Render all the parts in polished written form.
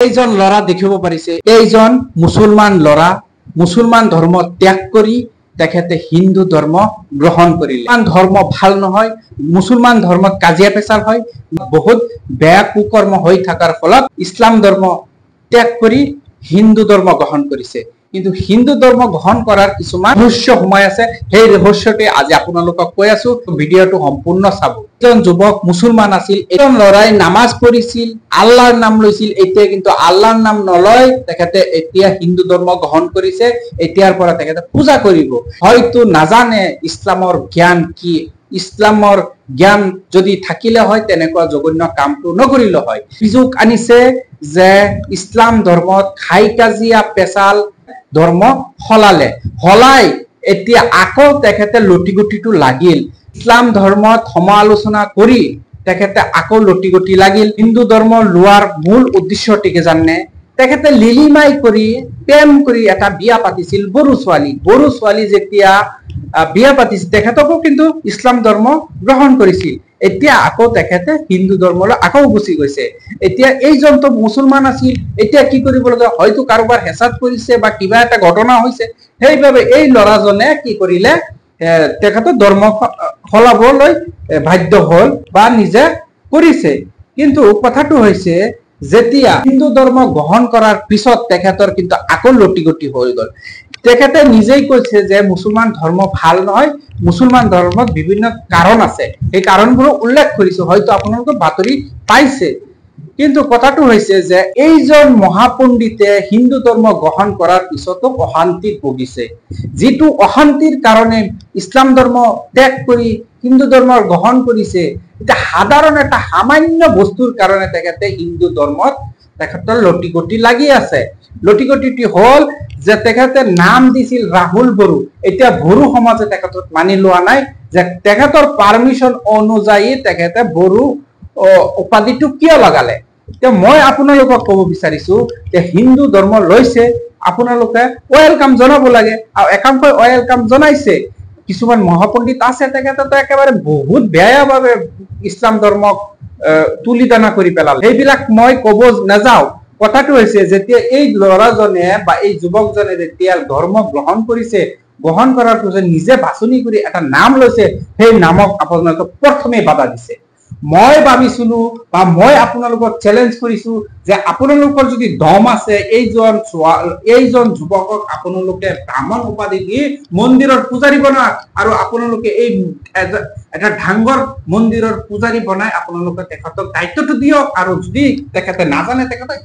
এইজন লৰা দেখিব পাৰিছে, এইজন মুছলমান লৰা মুছলমান ধৰ্ম ত্যাগ কৰি তেখেতে হিন্দু ধৰ্ম গ্ৰহণ কৰিলে। মুছলমান ধৰ্ম ভাল নহয়, মুছলমান ধৰ্মত কাজিয়া পেচাল হয়, বহুত বেয়া কুকৰ্ম হৈ থকাৰ ফলত ইছলাম ধৰ্ম ত্যাগ কৰি হিন্দু ধৰ্ম গ্ৰহণ কৰিছে। কিন্তু হিন্দু ধৰ্ম গ্ৰহণ কৰাৰ কিছুমান ৰহস্য সোমাই আছে, সেই ৰহস্যটি আজি আপোনালোকক কৈ আছো, ভিডিঅ'টো সম্পূৰ্ণ চাব। এজন যুৱক মুছলমান আছিল, এজন লৰাই নামাজ পঢ়িছিল, আল্লাহৰ নাম লৈছিল, এতিয়া কিন্তু আল্লাহৰ নাম নলয়, তেখেতে এতিয়া হিন্দু ধৰ্ম গ্ৰহণ কৰিছে। এতিয়াৰ পৰা তেখেতে পূজা কৰিব, হয়তো নাজানে ইছলামৰ জ্ঞান কি। ইছলামৰ জ্ঞান যদি থাকিলে হয় তেনেকুৱা জঘন্য কামটো নকৰিলে হয়। সুযোগ আনিছে যে ইছলাম ধৰ্মত খাই কাজিয়া পেচাল ধৰ্ম হলাই এতিয়া আকৌ তেখেতে লটিগুটিটো লাগিল। ইছলাম ধৰ্মত সমালোচনা কৰি তেখেতে আকৌ লটিগুটি লাগিল। হিন্দু ধৰ্ম লোৱাৰ মূল উদ্দেশ্যটি কি জানে? তেখেতে লিলিমাই কৰি প্ৰেম কৰি এটা বিয়া পাতিছিল বড়ো ছোৱালী যেতিয়া বিয়া পাতিছিল তেখেতকো কিন্তু ইছলাম ধৰ্ম গ্ৰহণ কৰিছিল। এতিয়া আকৌ তেখেতে হিন্দু ধৰ্মলৈ আকৌ গুচি গৈছে। এতিয়া এইজনটো মুছলমান আছিল, এতিয়া কি কৰিব লগা, হয়তো কাৰোবাৰ হেঁচাত পৰিছে বা কিবা এটা ঘটনা হৈছে, সেইবাবে এই ল'ৰাজনে কি কৰিলে, তেখেতৰ ধৰ্ম সলাবলৈ বাধ্য হল বা নিজে কৰিছে। কিন্তু কথাটো হৈছে যেতিয়া হিন্দু ধৰ্ম গ্ৰহণ কৰাৰ পিছত তেখেতৰ কিন্তু আকৌ লটিগটি হৈ গল। তেখেতে নিজেই কৈছে যে মুছলমান ধৰ্ম ভাল নহয়, মুছলমান ধৰ্মত বিভিন্ন কাৰণ আছে, সেই কাৰণবোৰো উল্লেখ কৰিছো, হয়তো আপোনালোকে বাতৰি পাইছে। কিন্তু কথাটো হৈছে যে এইজন মহাপণ্ডিতে হিন্দু ধৰ্ম গ্ৰহণ কৰাৰ পিছতো অশান্তিত ভুগিছে। যিটো অশান্তিৰ কাৰণে ইছলাম ধৰ্ম ত্যাগ কৰি হিন্দু ধৰ্ম গ্ৰহণ কৰিছে, এতিয়া সাধাৰণ এটা সামান্য বস্তুৰ কাৰণে তেখেতে হিন্দু ধৰ্মত তেখেতৰ লটিগটি লাগি আছে। লটিগটিটি হল যে তেখেতে নাম দিছিল ৰাহুল বড়ো, এতিয়া বড়ো সমাজে তেখেতক মানি লোৱা নাই, যে তেখেতৰ পাৰমিশন অনুযায়ী তেখেতে বড়ো উপাধিটো কিয় লগালে। এতিয়া মই আপোনালোকক কব বিচাৰিছো যে হিন্দু ধৰ্ম লৈছে, আপোনালোকে ওয়েলকাম জনাব লাগে, আৰু একাংশই ওয়েলকাম জনাইছে। কিছুমান মহাপণ্ডিত আছে তেখেতে একেবাৰে বহুত বেয়াভাৱে ইছলাম ধৰ্মক তুলিদানা কৰি পেলালে, সেইবিলাক মই কব নাযাও। কথাটো হৈছে যেতিয়া এই ল'ৰাজনে বা এই যুৱকজনে যেতিয়া ধৰ্ম গ্ৰহণ কৰিছে, গ্ৰহণ কৰাৰ পিছত নিজে বাছনি কৰি এটা নাম লৈছে, সেই নামক আপোনালোকে প্ৰথমে বাধা দিছে। মই ভাবিছিলো বা মই আপোনালোকক চেলেঞ্জ কৰিছো যে আপোনালোকৰ যদি দম আছে, এইজন যুৱকক আপোনালোকে ব্ৰাহ্মণ উপাধি দি মন্দিৰৰ পূজাৰী বনাওক, আৰু আপোনালোকে এই এটা ডাঙৰ মন্দিৰৰ পূজাৰী বনাই আপোনালোকে তেখেতক দায়িত্বটো দিয়ক, আৰু যদি তেখেতে নাজানে তেখেতক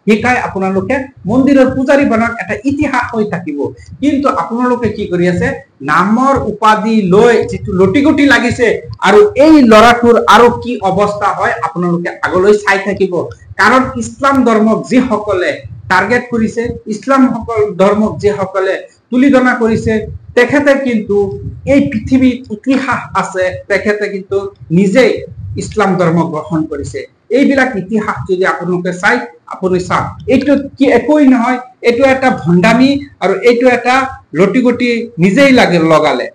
শিকাই আপোনালোকে মন্দিৰৰ পূজাৰী বনাওক, এটা ইতিহাস হৈ থাকিব। কিন্তু আপোনালোকে কি কৰি আছে, নামৰ উপাধি লৈ যিটো লটিগুটি লাগিছে, আৰু এই ল'ৰাটোৰ আৰু কি অৱস্থা হয় আপোনালোকে আগলৈ চাই থাকিব। কাৰণ ইছলাম ধৰ্মক যিসকলে টাৰ্গেট কৰিছে, ইছলাম ধৰ্মক যিসকলে তুলিধনা কৰিছে, তেখেতে কিন্তু এই পৃথিৱীত ইতিহাস আছে, তেখেতে কিন্তু নিজেই ইছলাম ধৰ্ম গ্ৰহণ কৰিছে। এইবিলাক ইতিহাস যদি আপোনালোকে চাই, আপুনি চাওক, এইটো কি একোই নহয়, এইটো এটা ভণ্ডামি, আৰু এইটো এটা লটিগটি নিজেই লগালে।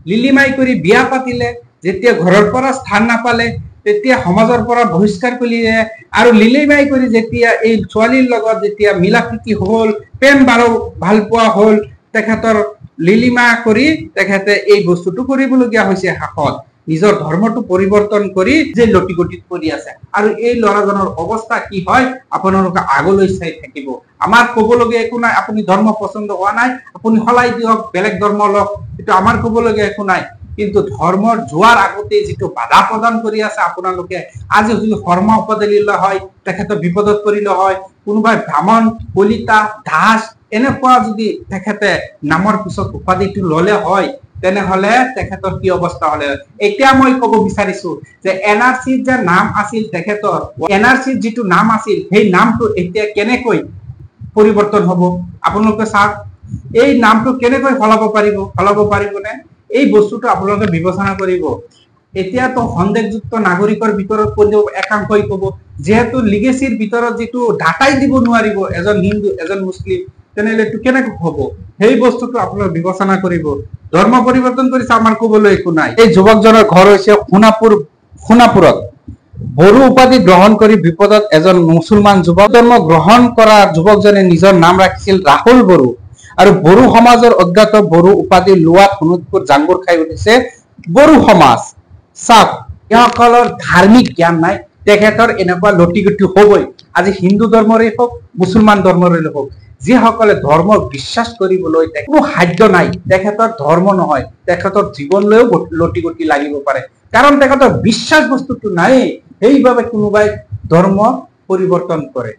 লিলিমাই কৰি বিয়া পাতিলে, যেতিয়া ঘৰৰ পৰা স্থান নাপালে তেতিয়া সমাজৰ পৰা বহিষ্কাৰ কৰিলে, আৰু লিলিমাই কৰি যেতিয়া এই ছোৱালীৰ লগত যেতিয়া মিলা প্ৰীতি হল, প্ৰেম ভাল পোৱা হল, তেখেতৰ লিলিমা কৰি তেখেতে এই বস্তুটো কৰিবলগীয়া হৈছে। শেষত নিজৰ ধৰ্মটো পৰিৱৰ্তন কৰি যে লটিগটিত পৰি আছে, আৰু এই ল'ৰাজনৰ অৱস্থা কি হয় আপোনালোকে আগলৈ চাই থাকিব। আমাৰ কবলগীয়া একো নাই, আপুনি ধৰ্ম পছন্দ হোৱা নাই আপুনি সলাই দিয়ক, বেলেগ ধৰ্ম লওক, এইটো আমাৰ কবলগীয়া একো নাই। কিন্তু ধৰ্মৰ যোৱাৰ আগতে যিটো বাধা প্ৰদান কৰি আছে আপোনালোকে, আজি যদি ধৰ্ম উপাধি লিলে হয় তেখেতে বিপদত পৰিলে হয়, কোনোবাই ব্ৰাহ্মণ, কলিতা, দাস এনেকুৱা যদি তেখেতে নামৰ পিছত উপাধিটো ললে হয়, তেনেহলে তেখেতৰ কি অৱস্থা হলে। এতিয়া মই কব বিচাৰিছো যে NRCৰ যে নাম আছিল তেখেতৰ, NRCৰ যিটো নাম আছিল সেই নামটো এতিয়া কেনেকৈ পৰিৱৰ্তন হব আপোনালোকে চাওক। এই নামটো কেনেকৈ সলাব পাৰিবনে, এই বস্তুটো আপোনালোকে বিবেচনা কৰিব। এতিয়াতো সন্দেহযুক্ত নাগৰিকৰ ভিতৰত একাংশই কব, যেহেতু লিগেচিৰ ভিতৰত যিটো ডাটাই দিব নোৱাৰিব এজন হিন্দু এজন মুছলিম, তেনেহলে এইটো কেনেকৈ হব, সেই বস্তুটো আপোনালোকে বিবেচনা কৰিব। ধৰ্ম পৰিৱৰ্তন কৰিছে, আমাৰ কবলৈ একো নাই। এই যুৱকজনৰ ঘৰ হৈছে সোণাপুৰত। বড়ো উপাধি গ্ৰহণ কৰি বিপদত এজন মুছলমান যুৱক ধৰ্ম গ্ৰহণ কৰা যুৱকজনে নিজৰ নাম ৰাখিছিল ৰাহুল বড়ো আৰু বড়ো সমাজৰ অজ্ঞাত বড়ো উপাধি লোৱাত শোণিতপুৰ জাংগুৰ খাই উঠিছে বড়ো সমাজ। চাওক, এওঁসকলৰ ধাৰ্মিক জ্ঞান নাই, তেখেতৰ এনেকুৱা লটিগুটি হবই। আজি হিন্দু ধৰ্মৰে হওক মুছলমান ধৰ্মৰে হওক, যিসকলে ধৰ্ম বিশ্বাস কৰিবলৈ কোনো সাধ্য নাই, তেখেতৰ ধৰ্ম নহয়, তেখেতৰ জীৱনলৈও লটিগুটি লাগিব পাৰে, কাৰণ তেখেতৰ বিশ্বাস বস্তুটো নাই। সেইবাবে কোনোবাই ধৰ্ম পৰিৱৰ্তন কৰে।